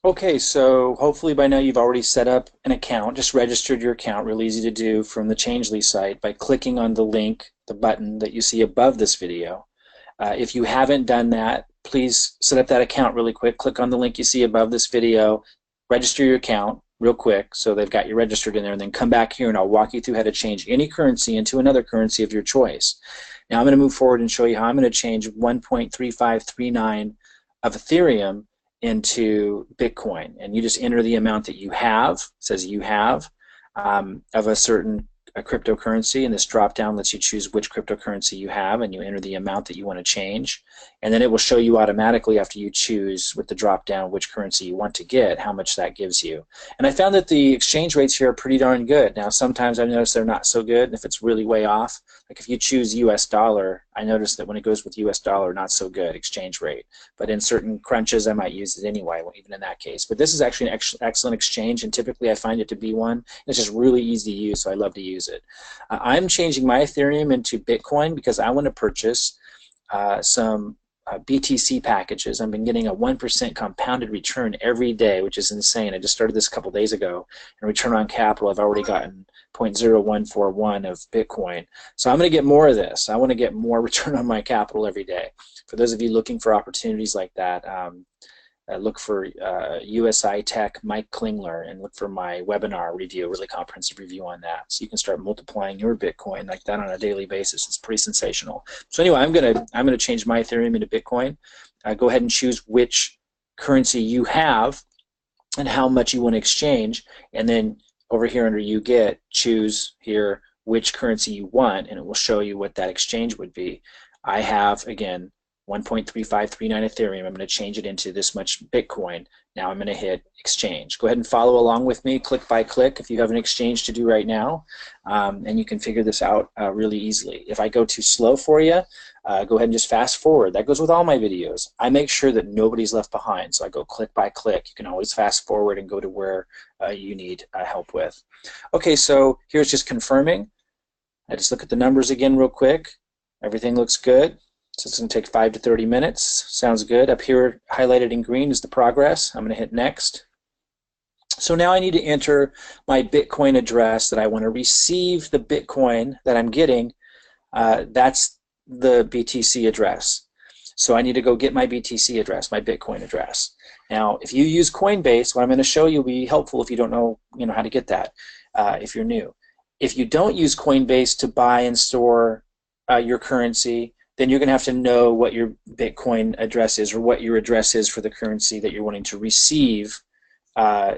Okay, so hopefully by now you've already set up an account, just registered your account, real easy to do from the Changely site by clicking on the link, the button that you see above this video. If you haven't done that, please set up that account really quick. Click on the link you see above this video, register your account real quick so they've got you registered in there, and then come back here and I'll walk you through how to change any currency into another currency of your choice. Now I'm going to move forward and show you how I'm going to change 1.3539 of Ethereum into Bitcoin, and you just enter the amount that you have, it says you have, of a certain cryptocurrency, and this drop down lets you choose which cryptocurrency you have, and you enter the amount that you want to change, and then it will show you automatically after you choose with the drop down which currency you want to get, how much that gives you. And I found that the exchange rates here are pretty darn good. Now sometimes I've noticed they're not so good, and if it's really way off, like if you choose US dollar, I noticed that when it goes with US dollar, not so good exchange rate, but in certain crunches I might use it anyway, even in that case. But this is actually an excellent exchange, and typically I find it to be one. It's just really easy to use, so I love to use it. I'm changing my Ethereum into Bitcoin because I want to purchase some BTC packages. I've been getting a 1% compounded return every day, which is insane. I just started this a couple days ago, and return on capital, I've already gotten 0.0141 of Bitcoin. So I'm going to get more of this. I want to get more return on my capital every day. For those of you looking for opportunities like that, look for USI Tech Mike Klingler and look for my webinar review, really comprehensive review on that. So you can start multiplying your Bitcoin like that on a daily basis. It's pretty sensational. So anyway, I'm gonna change my Ethereum into Bitcoin. Go ahead and choose which currency you have and how much you want to exchange, and then over here under you get, choose here which currency you want, and it will show you what that exchange would be. I have, again, 1.3539 Ethereum. I'm going to change it into this much Bitcoin. Now I'm going to hit exchange. Go ahead and follow along with me click by click if you have an exchange to do right now, and you can figure this out really easily. If I go too slow for you, go ahead and just fast forward. That goes with all my videos. I make sure that nobody's left behind, so I go click by click. You can always fast forward and go to where you need help with. Okay, so here's just confirming. I just look at the numbers again real quick. Everything looks good. So it's going to take 5 to 30 minutes. Sounds good. Up here, highlighted in green, is the progress. I'm going to hit next. So now I need to enter my Bitcoin address that I want to receive the Bitcoin that I'm getting. That's the BTC address. So I need to go get my BTC address, my Bitcoin address. Now, if you use Coinbase, what I'm going to show you will be helpful if you don't know, how to get that, if you're new. If you don't use Coinbase to buy and store your currency, then you're going to have to know what your Bitcoin address is, or what your address is for the currency that you're wanting to receive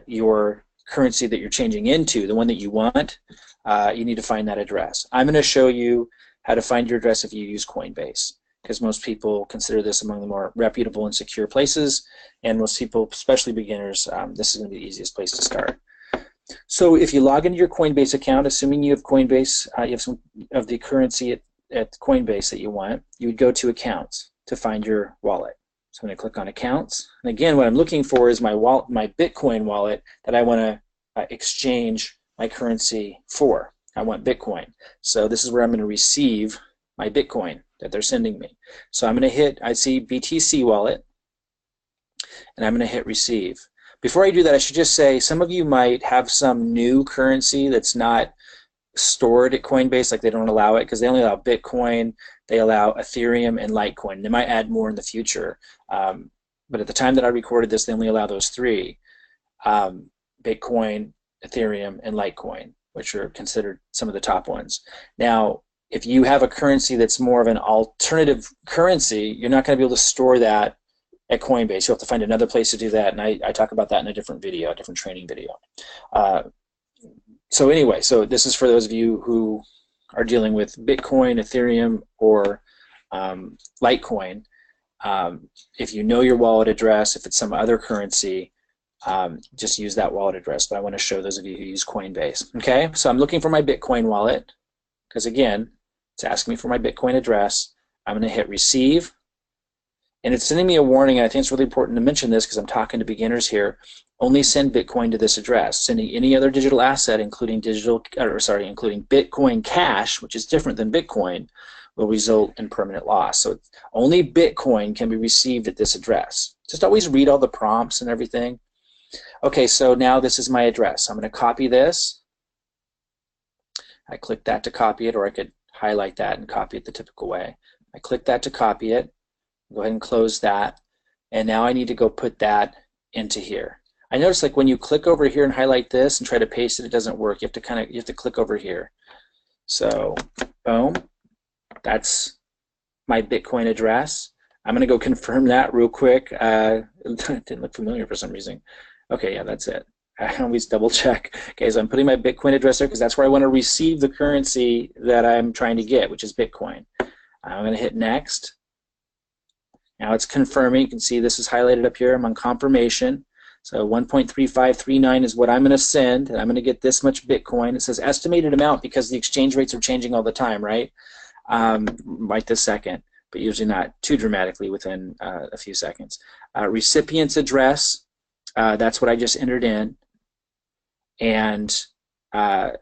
your currency that you're changing into, the one that you want. You need to find that address. I'm going to show you how to find your address if you use Coinbase, because most people consider this among the more reputable and secure places, and most people, especially beginners, this is going to be the easiest place to start. So if you log into your Coinbase account, assuming you have Coinbase, you have some of the currency at Coinbase that you want, you would go to accounts to find your wallet. So I'm going to click on accounts, and again what I'm looking for is my wallet, my Bitcoin wallet that I want to exchange my currency for. I want Bitcoin, so this is where I'm going to receive my Bitcoin that they're sending me. So I'm going to hit, I see BTC wallet, and I'm going to hit receive. Before I do that, I should just say some of you might have some new currency that's not stored at Coinbase, like they don't allow it because they only allow Bitcoin, they allow Ethereum and Litecoin. They might add more in the future, but at the time that I recorded this, they only allow those three: Bitcoin, Ethereum, and Litecoin, which are considered some of the top ones. Now, if you have a currency that's more of an alternative currency, you're not going to be able to store that at Coinbase. You'll have to find another place to do that, and I talk about that in a different video, a different training video. So anyway, so this is for those of you who are dealing with Bitcoin, Ethereum, or Litecoin. If you know your wallet address, if it's some other currency, just use that wallet address. But I want to show those of you who use Coinbase. Okay, so I'm looking for my Bitcoin wallet because, again, it's asking me for my Bitcoin address. I'm going to hit receive. And it's sending me a warning, and I think it's really important to mention this because I'm talking to beginners here. Only send Bitcoin to this address. Sending any other digital asset, including Bitcoin Cash, which is different than Bitcoin, will result in permanent loss. So only Bitcoin can be received at this address. Just always read all the prompts and everything. Okay, so now this is my address. I'm going to copy this. I click that to copy it, or I could highlight that and copy it the typical way. I click that to copy it. Go ahead and close that. And now I need to go put that into here. I notice like when you click over here and highlight this and try to paste it, it doesn't work. You have to click over here. So boom, that's my Bitcoin address. I'm going to go confirm that real quick. It didn't look familiar for some reason. Okay, yeah, that's it. I always double check. Okay, so I'm putting my Bitcoin address there because that's where I want to receive the currency that I'm trying to get, which is Bitcoin. I'm going to hit next. Now it's confirming. You can see this is highlighted up here. I'm on confirmation. So 1.3539 is what I'm going to send, and I'm going to get this much Bitcoin. It says estimated amount because the exchange rates are changing all the time, right? Right this second, but usually not too dramatically within a few seconds. Recipient's address, that's what I just entered in. And so now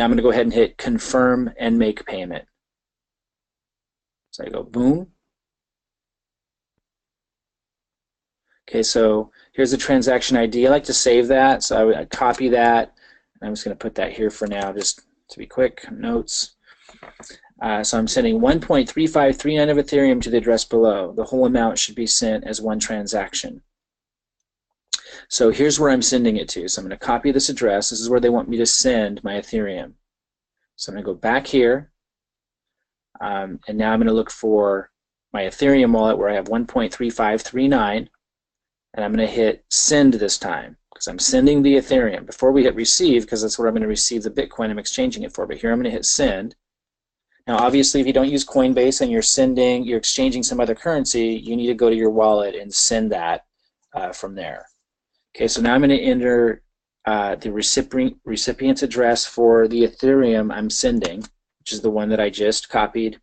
I'm going to go ahead and hit confirm and make payment. So I go boom. Okay, so here's the transaction ID. I like to save that, so I would copy that. I'm just going to put that here for now, just to be quick. Notes. So I'm sending 1.3539 of Ethereum to the address below. The whole amount should be sent as one transaction. So here's where I'm sending it to. So I'm going to copy this address. This is where they want me to send my Ethereum. So I'm going to go back here, and now I'm going to look for my Ethereum wallet where I have 1.3539. And I'm going to hit send this time because I'm sending the Ethereum. Before we hit receive, because that's where I'm going to receive the Bitcoin I'm exchanging it for. But here I'm going to hit send. Now, obviously, if you don't use Coinbase and you're exchanging some other currency, you need to go to your wallet and send that from there. Okay, so now I'm going to enter the recipient's address for the Ethereum I'm sending, which is the one that I just copied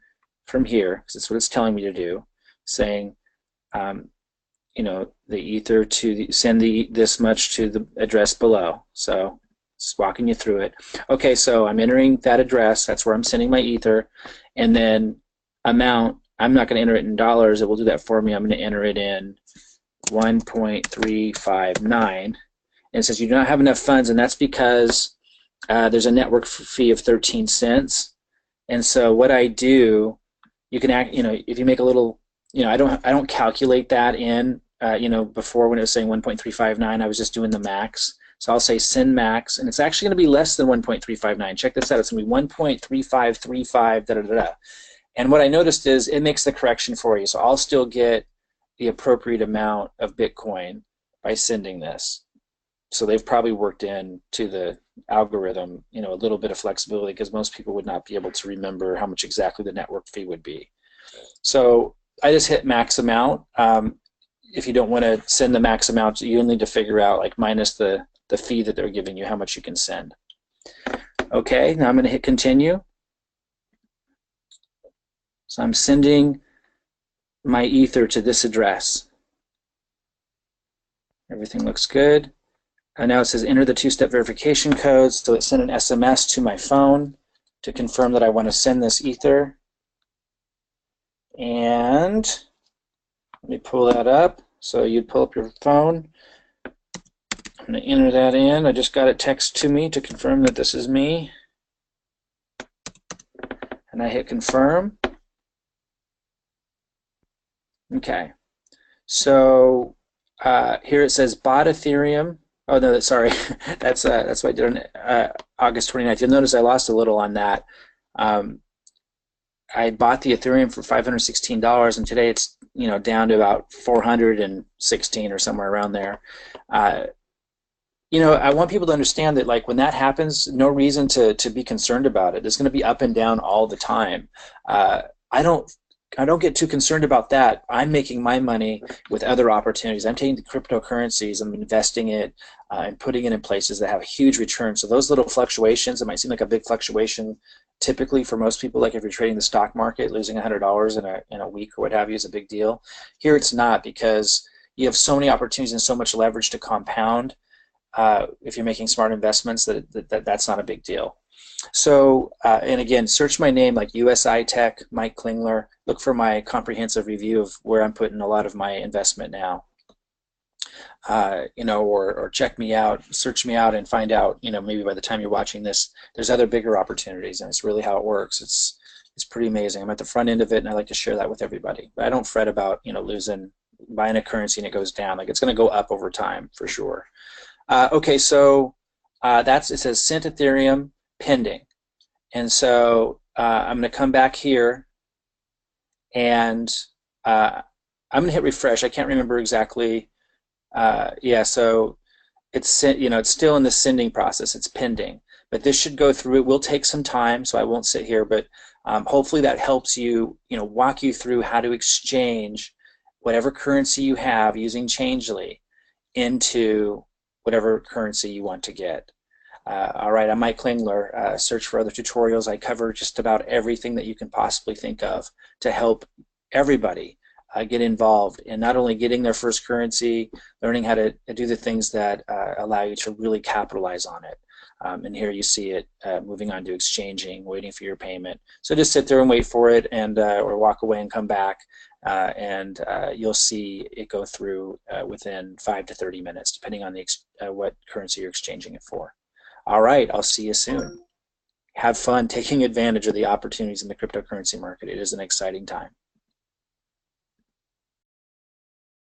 from here, because that's what it's telling me to do, saying, you know, the Ether to send this much to the address below. So just walking you through it. Okay, so I'm entering that address. That's where I'm sending my Ether. And then amount, I'm not going to enter it in dollars. It will do that for me. I'm going to enter it in 1.359. And it says you do not have enough funds, and that's because there's a network fee of 13 cents. And so what I do, you can if you make a little, I don't calculate that in, before when it was saying 1.359, I was just doing the max. So I'll say send max, and it's actually going to be less than 1.359. Check this out. It's going to be 1.3535, da-da-da-da. And what I noticed is it makes the correction for you. So I'll still get the appropriate amount of Bitcoin by sending this. So they've probably worked in to the algorithm, a little bit of flexibility because most people would not be able to remember how much exactly the network fee would be. So I just hit max amount. If you don't want to send the max amount, you'll need to figure out, like, minus the fee that they're giving you, how much you can send. Okay, now I'm going to hit continue. So I'm sending my Ether to this address. Everything looks good. And now it says enter the two-step verification code. So it sent an SMS to my phone to confirm that I want to send this Ether. And let me pull that up. So you'd pull up your phone. I'm going to enter that in. I just got it text to me to confirm that this is me. And I hit confirm. Okay. So here it says bought Ethereum. Oh no, sorry. that's what I did on August 29th. You'll notice I lost a little on that. I bought the Ethereum for $516, and today it's down to about 416 or somewhere around there. I want people to understand that, like, when that happens, no reason to be concerned about it. It's going to be up and down all the time. I don't get too concerned about that. I'm making my money with other opportunities. I'm taking the cryptocurrencies, I'm investing it, and putting it in places that have a huge return. So those little fluctuations, it might seem like a big fluctuation typically for most people, like if you're trading the stock market, losing $100 in a week or what have you is a big deal. Here it's not, because you have so many opportunities and so much leverage to compound. If you're making smart investments, that's not a big deal. So, and again, search my name like USI Tech, Mike Klingler. Look for my comprehensive review of where I'm putting a lot of my investment now. you know, or check me out, search me out, and find out, you know, maybe by the time you're watching this, there's other bigger opportunities, and it's really how it works. It's pretty amazing. I'm at the front end of it, and I like to share that with everybody. But I don't fret about, you know, buying a currency and it goes down. Like, it's going to go up over time for sure. Okay, so it says sent Ethereum pending, and so I'm going to come back here, and I'm going to hit refresh. I can't remember exactly. Yeah, so it's sent, you know, it's still in the sending process. It's pending, but this should go through. It will take some time, so I won't sit here, but hopefully that helps you, you know, walk you through how to exchange whatever currency you have using Changely into whatever currency you want to get. All right, I'm Mike Klingler. Search for other tutorials. I cover just about everything that you can possibly think of to help everybody get involved in not only getting their first currency, learning how to do the things that allow you to really capitalize on it. And here you see it moving on to exchanging, waiting for your payment. So just sit there and wait for it, and or walk away and come back, and you'll see it go through within 5 to 30 minutes, depending on what currency you're exchanging it for. All right, I'll see you soon. Have fun taking advantage of the opportunities in the cryptocurrency market. It is an exciting time.